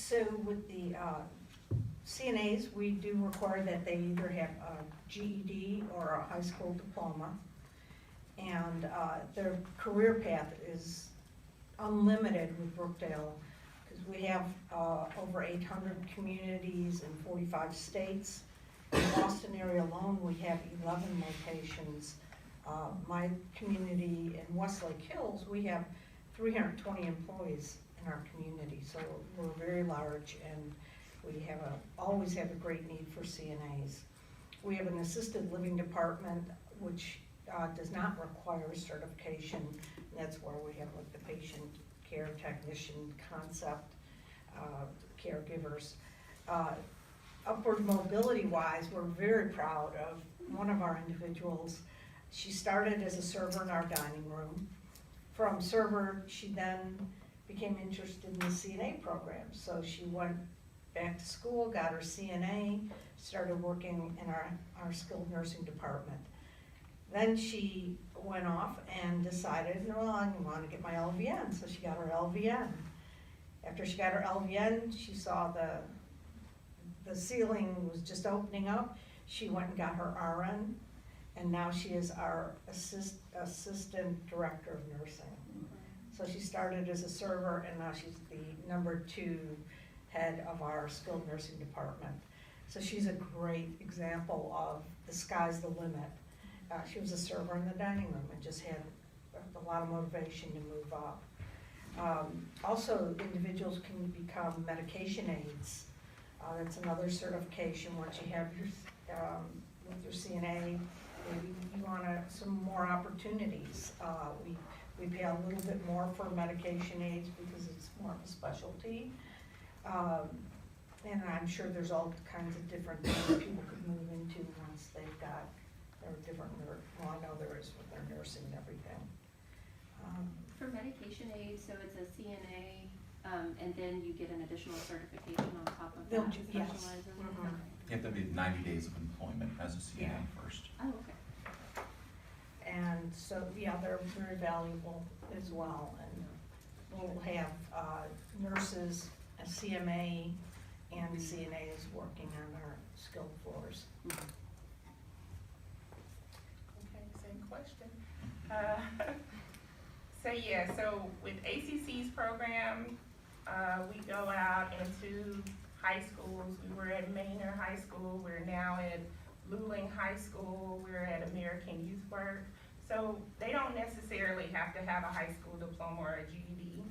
So with the CNAs, we do require that they either have a GED or a high school diploma. And their career path is unlimited with Brookdale, because we have over 800 communities in 45 states. In the Boston area alone, we have 11 locations. My community in Westlake Hills, we have 320 employees in our community, so we're very large, and we have always have a great need for CNAs. We have an assisted living department, which does not require certification. That's where we have like the patient care technician concept, caregivers. Upward mobility wise, we're very proud of one of our individuals. She started as a server in our dining room. From server, she then became interested in the CNA program. So she went back to school, got her CNA, started working in our skilled nursing department. Then she went off and decided, well, I want to get my LVN, so she got her LVN. After she got her LVN, she saw the ceiling was just opening up. She went and got her RN, and now she is our assistant director of nursing. So she started as a server, and now she's the #2 head of our skilled nursing department. So she's a great example of the sky's the limit. She was a server in the dining room and just had a lot of motivation to move up. Also, individuals can become medication aides. That's another certification. Once you have with your CNA, maybe you want some more opportunities. We pay a little bit more for medication aides because it's more of a specialty. And I'm sure there's all kinds of different things that people could move into once they've got their different, well, I know there is with their nursing and everything. For medication aid, so it's a CNA, and then you get an additional certification on top of that, Yes. specializing? Mhm. Okay. You have to be 90 days of employment as a CNA Yeah. first. Oh, okay. And so, yeah, they're very valuable as well. And we'll have nurses, a CMA, and CNAs working on our skilled floors. Mhm. Okay, same question. So with ACC's program, we go out into high schools. We were at Manor High School, we're now at Luling High School, we're at American Youth Work. So they don't necessarily have to have a high school diploma or a GED.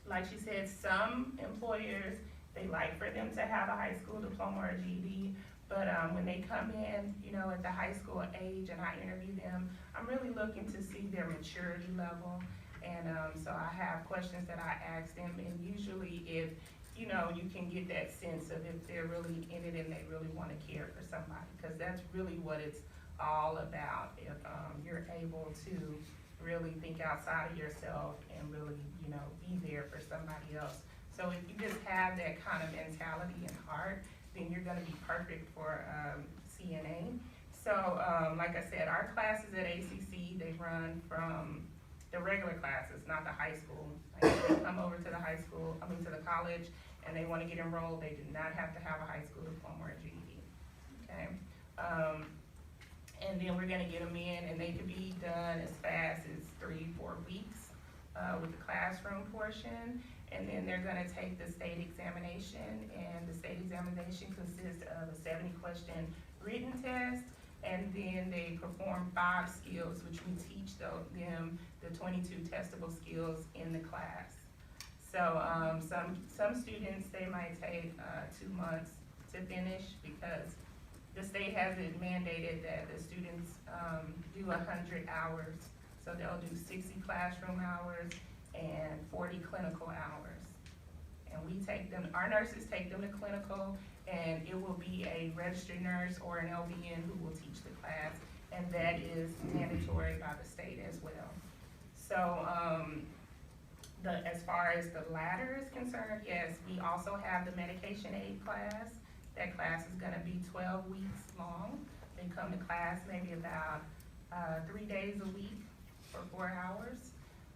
Like she said, some employers, they like for them to have a high school diploma or a GED, but when they come in, at the high school age and I interview them, I'm really looking to see their maturity level. And so I have questions that I ask them, and usually if, you can get that sense of if they're really in it and they really want to care for somebody, because that's really what it's all about. If you're able to really think outside of yourself and really, be there for somebody else. So if you just have that kind of mentality and heart, then you're gonna be perfect for CNA. So like I said, our classes at ACC, they run from the regular classes, not the high school. Like if they come over to to the college, and they wanna get enrolled, they do not have to have a high school diploma or GED, okay? And then we're gonna get them in, and they could be done as fast as 3-4 weeks with the classroom portion. And then they're gonna take the state examination, and the state examination consists of a 70-question written test, and then they perform 5 skills, which we teach them the 22 testable skills in the class. So some students, they might take 2 months to finish because the state has it mandated that the students do 100 hours. So they'll do 60 classroom hours and 40 clinical hours. And we take them, our nurses take them to clinical, and it will be a registered nurse or an LVN who will teach the class, and that is mandatory by the state as well. So as far as the ladder is concerned, yes, we also have the medication aid class. That class is gonna be 12 weeks long. They come to class maybe about 3 days a week for 4 hours.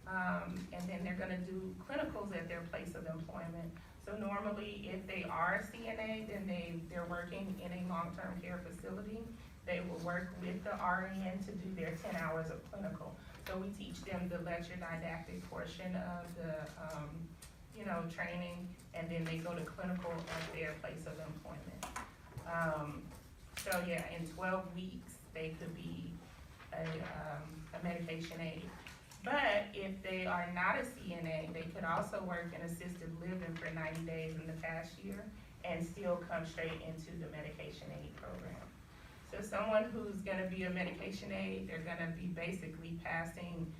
And then they're gonna do clinicals at their place of employment. So normally, if they are a CNA, then they're working in a long-term care facility. They will work with the RN to do their 10 hours of clinical. So we teach them the lecture didactic portion of the, training, and then they go to clinical at their place of employment. So yeah, in 12 weeks, they could be a medication aid. But if they are not a CNA, they could also work in assisted living for 90 days in the past year and still come straight into the medication aid program. So someone who's gonna be a medication aid, they're gonna be basically passing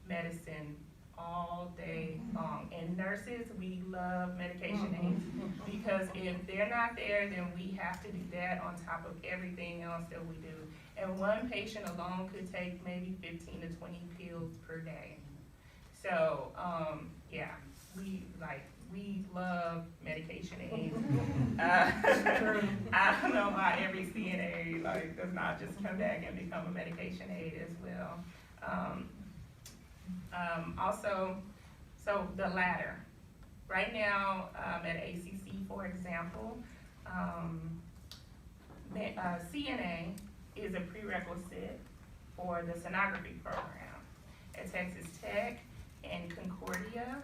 medicine all day long. And nurses, we love medication aids, because if they're not there, then we have to do that on top of everything else that we do. And one patient alone could take maybe 15 to 20 pills per day. So, yeah, we love medication aids. I don't know why every CNA does not just come back and become a medication aid as well. Also, so the ladder. Right now, at ACC, for example, CNA is a prerequisite for the sonography program. At Texas Tech and Concordia,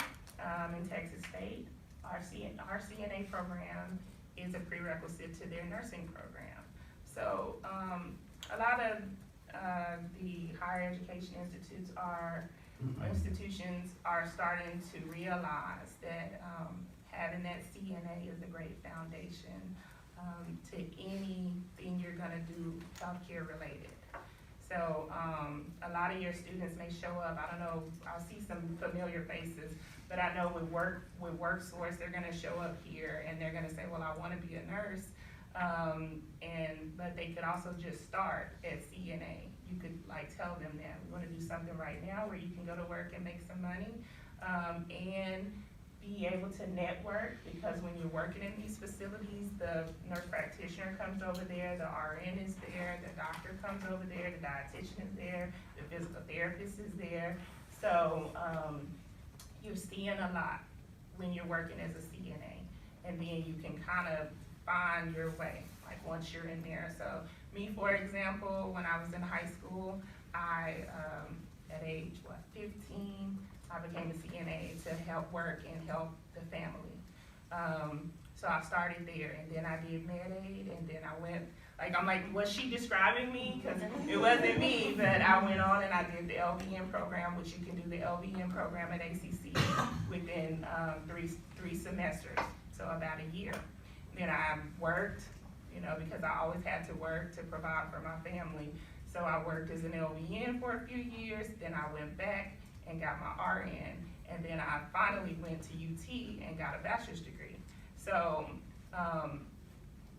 in Texas State, our CNA program is a prerequisite to their nursing program. So a lot of the higher education institutions are starting to realize that having that CNA is a great foundation to anything you're gonna do healthcare related. So a lot of your students may show up, I don't know, I'll see some familiar faces, but I know with WorkSource, they're gonna show up here and they're gonna say, well, I wanna be a nurse, but they could also just start at CNA. You could tell them that we wanna do something right now where you can go to work and make some money, and be able to network, because when you're working in these facilities, the nurse practitioner comes over there, the RN is there, the doctor comes over there, the dietitian is there, the physical therapist is there. So you're seeing a lot when you're working as a CNA, and then you can kind of find your way, once you're in there. So me, for example, when I was in high school, I, at age, 15, I became a CNA to help work and help the family. So I started there, and then I did med aid, and then I went, was she describing me? Because it wasn't me, but I went on and I did the LVN program, which you can do the LVN program at ACC within three semesters, so about a year. Then I worked, because I always had to work to provide for my family. So I worked as an LVN for a few years, then I went back and got my RN, and then I finally went to UT and got a bachelor's degree. So,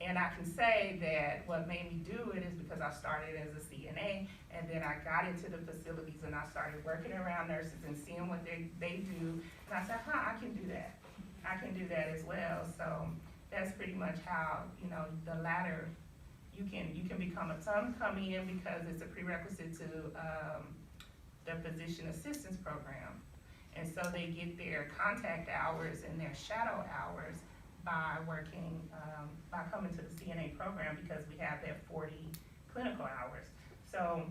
and I can say that what made me do it is because I started as a CNA, and then I got into the facilities and I started working around nurses and seeing what they do, and I said, I can do that. I can do that as well. So that's pretty much how, the ladder, you can become some come in because it's a prerequisite to the physician assistance program. And so they get their contact hours and their shadow hours by working, by coming to the CNA program, because we have that 40 clinical hours. So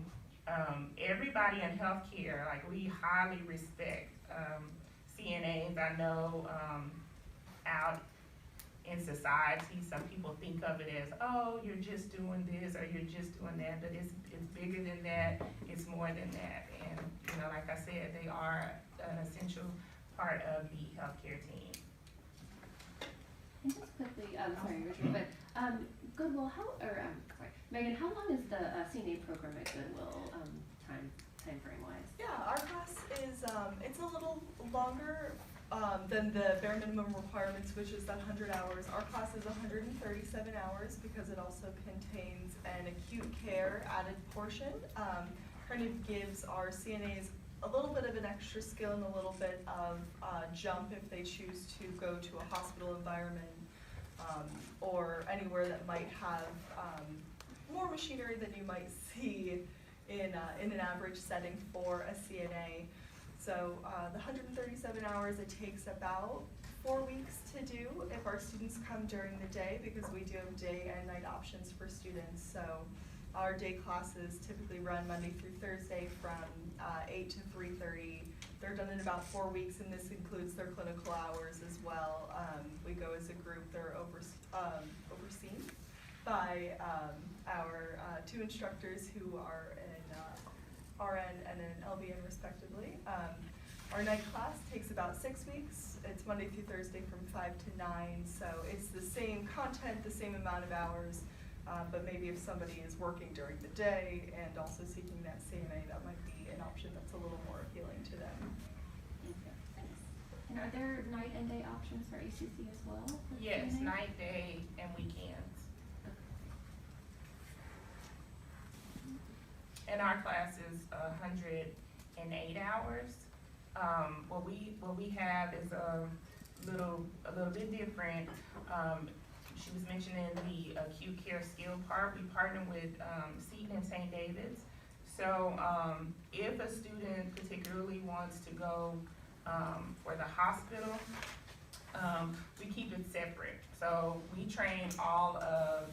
everybody in healthcare, we highly respect CNAs. I know out in society, some people think of it as, oh, you're just doing this or you're just doing that, but it's bigger than that, it's more than that. And, like I said, they are an essential part of the healthcare team. And just quickly, sorry, Richard, but Goodwill, Megan, how long is the CNA program at Goodwill, time frame wise? Yeah, our class is, it's a little longer than the bare minimum requirements, which is that 100 hours. Our class is 137 hours because it also contains an acute care added portion. Kind of gives our CNAs a little bit of an extra skill and a little bit of jump if they choose to go to a hospital environment or anywhere that might have more machinery than you might see in an average setting for a CNA. So the 137 hours, it takes about 4 weeks to do if our students come during the day, because we do have day and night options for students. So our day classes typically run Monday through Thursday from 8 to 3:30. They're done in about 4 weeks, and this includes their clinical hours as well. We go as a group. They're overseen by our 2 instructors who are an RN and an LVN respectively. Our night class takes about 6 weeks. It's Monday through Thursday from 5 to 9, so it's the same content, the same amount of hours, but maybe if somebody is working during the day and also seeking that CNA, that might be an option that's a little more appealing to them. Thank you. Thanks. And are there night and day options for ACC as well? with Yes, CNA? night, day, and weekends. And our class is 108 hours. What we have is a little bit different. She was mentioning the acute care skill part. We partner with Seton and St. David's. So if a student particularly wants to go for the hospital, we keep it separate. So we train all of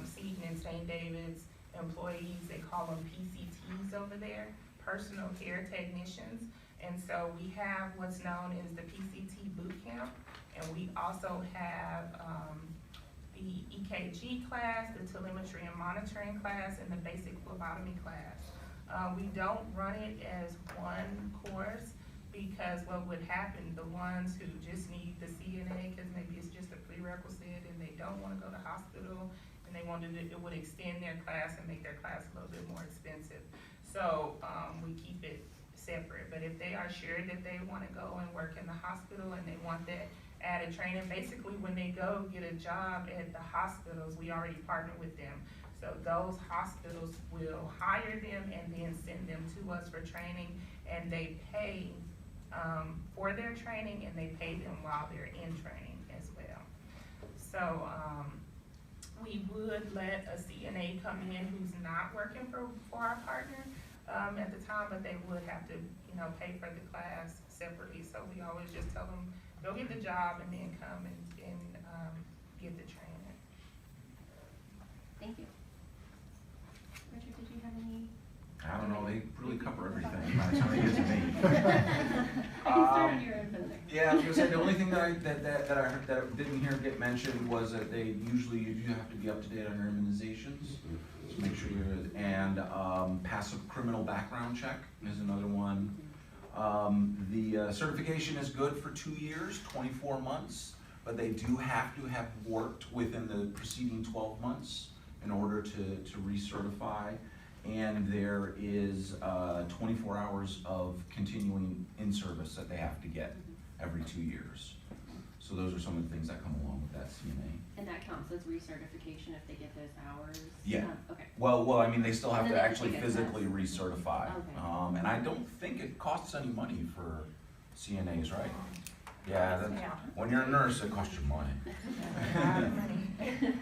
Seton and St. David's employees. They call them PCTs over there, personal care technicians. And so we have what's known as the PCT boot camp, and we also have the EKG class, the telemetry and monitoring class, and the basic phlebotomy class. We don't run it as one course, because what would happen, the ones who just need the CNA, because maybe it's just a prerequisite and they don't want to go to hospital, and they wanted it would extend their class and make their class a little bit more expensive. So we keep it separate. But if they are sure that they want to go and work in the hospital and they want that added training, basically when they go get a job at the hospitals, we already partner with them. So those hospitals will hire them and then send them to us for training, and they pay for their training, and they pay them while they're in training as well. So we would let a CNA come in who's not working for our partner at the time, but they would have to, pay for the class separately. So we always just tell them, go get the job and then come and get the training. Thank you. Richard, did you have any? I don't know, they really cover everything by the time they get to me. I can start on your end from there. Yeah, I was gonna say, the only thing that I heard, that I didn't hear get mentioned was that you do have to be up to date on your immunizations. So make sure and pass a criminal background check is another one. The certification is good for 2 years, 24 months, but they do have to have worked within the preceding 12 months in order to recertify. And there is 24 hours of continuing in service that they have to get every 2 years. So those are some of the things that come along with that CNA. And that counts as recertification if they get those hours? Yeah. Okay. Well, I mean, they still have And to then they actually take a physically test. recertify. Okay. And I don't think it costs any money for CNAs, right? Yeah, Yeah. when you're a nurse, it costs you money. A lot of money.